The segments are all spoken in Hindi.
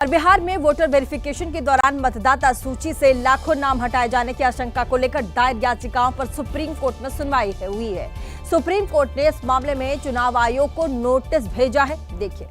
और बिहार में वोटर वेरिफिकेशन के दौरान मतदाता सूची से लाखों नाम हटाए जाने की आशंका को लेकर दायर याचिकाओं पर सुप्रीम कोर्ट में सुनवाई हुई है। सुप्रीम कोर्ट ने इस मामले में चुनाव आयोग को नोटिस भेजा है। देखिए,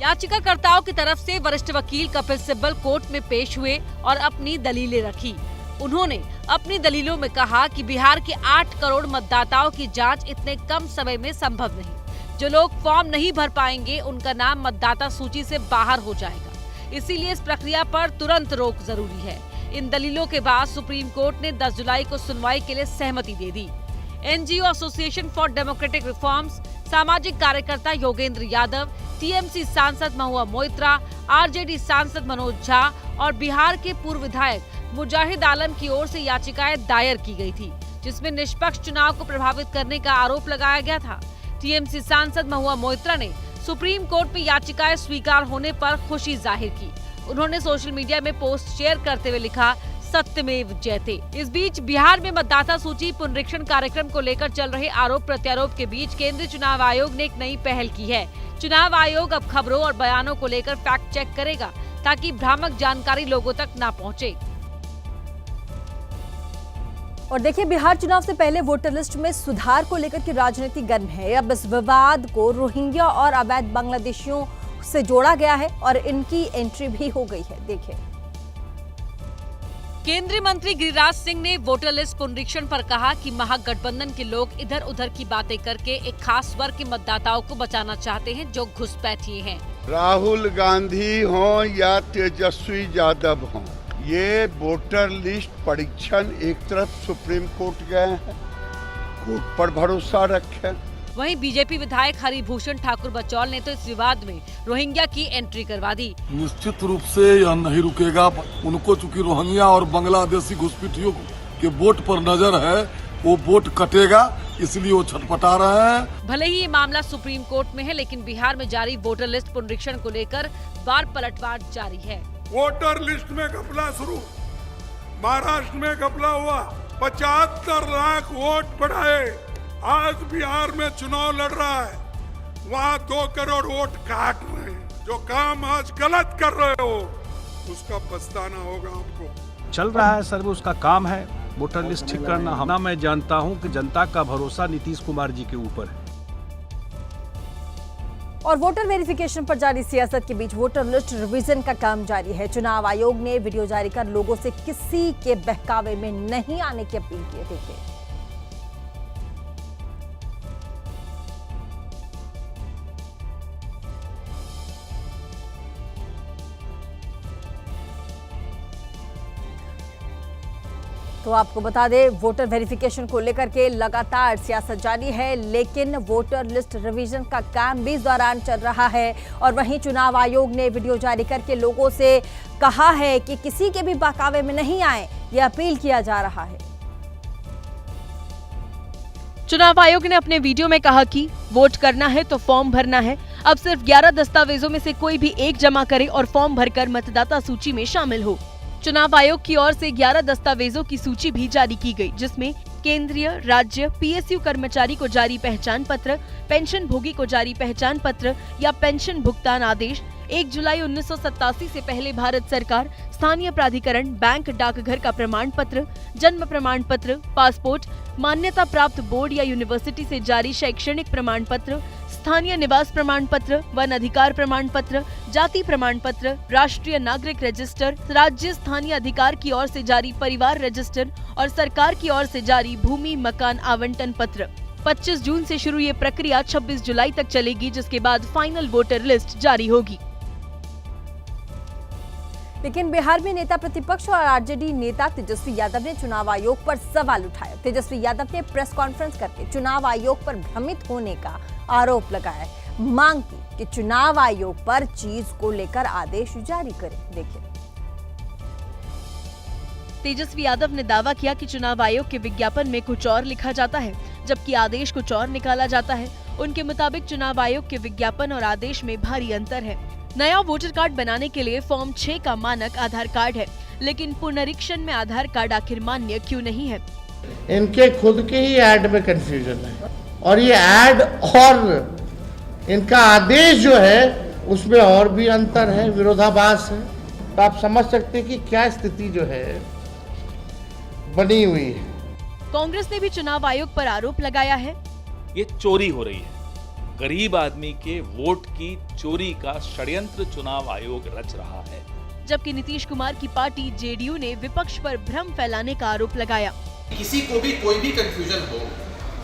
याचिकाकर्ताओं की तरफ से वरिष्ठ वकील कपिल सिब्बल कोर्ट में पेश हुए और अपनी दलीलें रखी। उन्होंने अपनी दलीलों में कहा कि बिहार के 8 करोड़ मतदाताओं की जांच इतने कम समय में संभव नहीं। जो लोग फॉर्म नहीं भर पाएंगे उनका नाम मतदाता सूची से बाहर हो जाएगा, इसीलिए इस प्रक्रिया पर तुरंत रोक जरूरी है। इन दलीलों के बाद सुप्रीम कोर्ट ने 10 जुलाई को सुनवाई के लिए सहमति दे दी। NGO association for democratic reforms, सामाजिक कार्यकर्ता योगेंद्र यादव, टीएमसी सांसद महुआ मोइत्रा, आरजेडी सांसद मनोज झा और बिहार के पूर्व विधायक मुजाहिद आलम की ओर से याचिकाएं दायर की गई थी, जिसमें निष्पक्ष चुनाव को प्रभावित करने का आरोप लगाया गया था। टीएमसी सांसद महुआ मोइत्रा ने सुप्रीम कोर्ट में याचिकाएं स्वीकार होने पर खुशी जाहिर की। उन्होंने सोशल मीडिया में पोस्ट शेयर करते हुए लिखा, सत्यमेव जयते। इस बीच बिहार में मतदाता सूची पुनरीक्षण कार्यक्रम को लेकर चल रहे आरोप प्रत्यारोप के बीच केंद्रीय चुनाव आयोग ने एक नई पहल की है। चुनाव आयोग अब खबरों और बयानों को लेकर फैक्ट चेक करेगा, ताकि भ्रामक जानकारी लोगों तक न पहुंचे। और देखिए, बिहार चुनाव से पहले वोटर लिस्ट में सुधार को लेकर की राजनीति गर्म है। अब इस विवाद को रोहिंग्या और अवैध बांग्लादेशियों से जोड़ा गया है और इनकी एंट्री भी हो गई है। देखिए, केंद्रीय मंत्री गिरिराज सिंह ने वोटर लिस्ट पुनरीक्षण पर कहा कि महागठबंधन के लोग इधर उधर की बातें करके एक खास वर्ग के मतदाताओं को बचाना चाहते हैं, जो घुसपैठिए हैं। राहुल गांधी हो या तेजस्वी यादव हो, ये वोटर लिस्ट परीक्षण एक तरफ सुप्रीम कोर्ट गए हैं, कोर्ट पर भरोसा रखे। वहीं बीजेपी विधायक हरिभूषण ठाकुर बचौल ने तो इस विवाद में रोहिंग्या की एंट्री करवा दी। निश्चित रूप से यह नहीं रुकेगा। उनको चूंकि रोहिंग्या और बांग्लादेशी घुसपैठियों के वोट पर नजर है, वो वोट कटेगा, इसलिए वो छटपटा रहे हैं। भले ही ये मामला सुप्रीम कोर्ट में है, लेकिन बिहार में जारी वोटर लिस्ट पुनरीक्षण को लेकर बार पलटवार जारी है। वोटर लिस्ट में घपला शुरू, महाराष्ट्र में घपला हुआ, 75 लाख वोट बढ़ाए। आज बिहार में चुनाव लड़ रहा है, वहाँ 2 करोड़ वोट काट रहे हैं। जो काम आज गलत कर रहे हो, उसका पछताना होगा आपको। चल रहा है सर, उसका काम है वोटर लिस्ट ठीक करना। हम मैं जानता हूं कि जनता का भरोसा नीतीश कुमार जी के ऊपर है। और वोटर वेरिफिकेशन पर जारी सियासत के बीच वोटर लिस्ट रिवीजन का काम जारी है। चुनाव आयोग ने वीडियो जारी कर लोगों से किसी के बहकावे में नहीं आने की अपील की है। देखिए, तो आपको बता दें, वोटर वेरिफिकेशन को लेकर के लगातार सियासत जारी है, लेकिन वोटर लिस्ट रिवीजन का काम भी इस दौरान चल रहा है। और वहीं चुनाव आयोग ने वीडियो जारी करके लोगों से कहा है कि किसी के भी बहकावे में नहीं आए, यह अपील किया जा रहा है। चुनाव आयोग ने अपने वीडियो में कहा कि वोट करना है तो फॉर्म भरना है। अब सिर्फ 11 दस्तावेजों में से कोई भी एक जमा करे और फॉर्म भरकर मतदाता सूची में शामिल हो। चुनाव आयोग की ओर से 11 दस्तावेजों की सूची भी जारी की गई, जिसमें केंद्रीय, राज्य, पीएसयू कर्मचारी को जारी पहचान पत्र, पेंशन भोगी को जारी पहचान पत्र या पेंशन भुगतान आदेश, 1 जुलाई 1987 से पहले भारत सरकार, स्थानीय प्राधिकरण, बैंक, डाकघर का प्रमाण पत्र, जन्म प्रमाण पत्र, पासपोर्ट, मान्यता प्राप्त बोर्ड या यूनिवर्सिटी से जारी शैक्षणिक प्रमाण पत्र, स्थानीय निवास प्रमाण पत्र, वन अधिकार प्रमाण पत्र, जाति प्रमाण पत्र, राष्ट्रीय नागरिक रजिस्टर, राज्य स्थानीय अधिकार की ओर से जारी परिवार रजिस्टर और सरकार की ओर से जारी भूमि मकान आवंटन पत्र। 25 जून से शुरू ये प्रक्रिया 26 जुलाई तक चलेगी, जिसके बाद फाइनल वोटर लिस्ट जारी होगी। लेकिन बिहार में नेता प्रतिपक्ष और आरजेडी नेता तेजस्वी यादव ने चुनाव आयोग पर सवाल उठाया। तेजस्वी यादव ने प्रेस कॉन्फ्रेंस करके चुनाव आयोग पर भ्रमित होने का आरोप लगाया, मांग की कि चुनाव आयोग पर चीज को लेकर आदेश जारी करे। देखिए, तेजस्वी यादव ने दावा किया कि चुनाव आयोग के विज्ञापन में कुछ और लिखा जाता है, जबकि आदेश कुछ और निकाला जाता है। उनके मुताबिक चुनाव आयोग के विज्ञापन और आदेश में भारी अंतर है। नया वोटर कार्ड बनाने के लिए फॉर्म 6 का मानक आधार कार्ड है, लेकिन पुनरीक्षण में आधार कार्ड आखिर मान्य क्यों नहीं है? इनके खुद के ही ऐड में कंफ्यूजन है और ये ऐड और इनका आदेश जो है उसमें और भी अंतर है, विरोधाभास है। तो आप समझ सकते हैं कि क्या स्थिति जो है बनी हुई है। कांग्रेस ने भी चुनाव आयोग पर आरोप लगाया है। ये चोरी हो रही है, गरीब आदमी के वोट की चोरी का षड्यंत्र चुनाव आयोग रच रहा है। जबकि नीतीश कुमार की पार्टी जेडीयू ने विपक्ष पर भ्रम फैलाने का आरोप लगाया। किसी को भी कोई भी कंफ्यूजन हो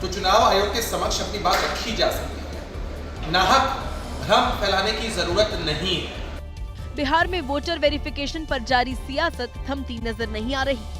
तो चुनाव आयोग के समक्ष अपनी बात रखी जा सकती है, नाहक भ्रम फैलाने की जरूरत नहीं है। बिहार में वोटर वेरिफिकेशन पर जारी सियासत थमती नजर नहीं आ रही।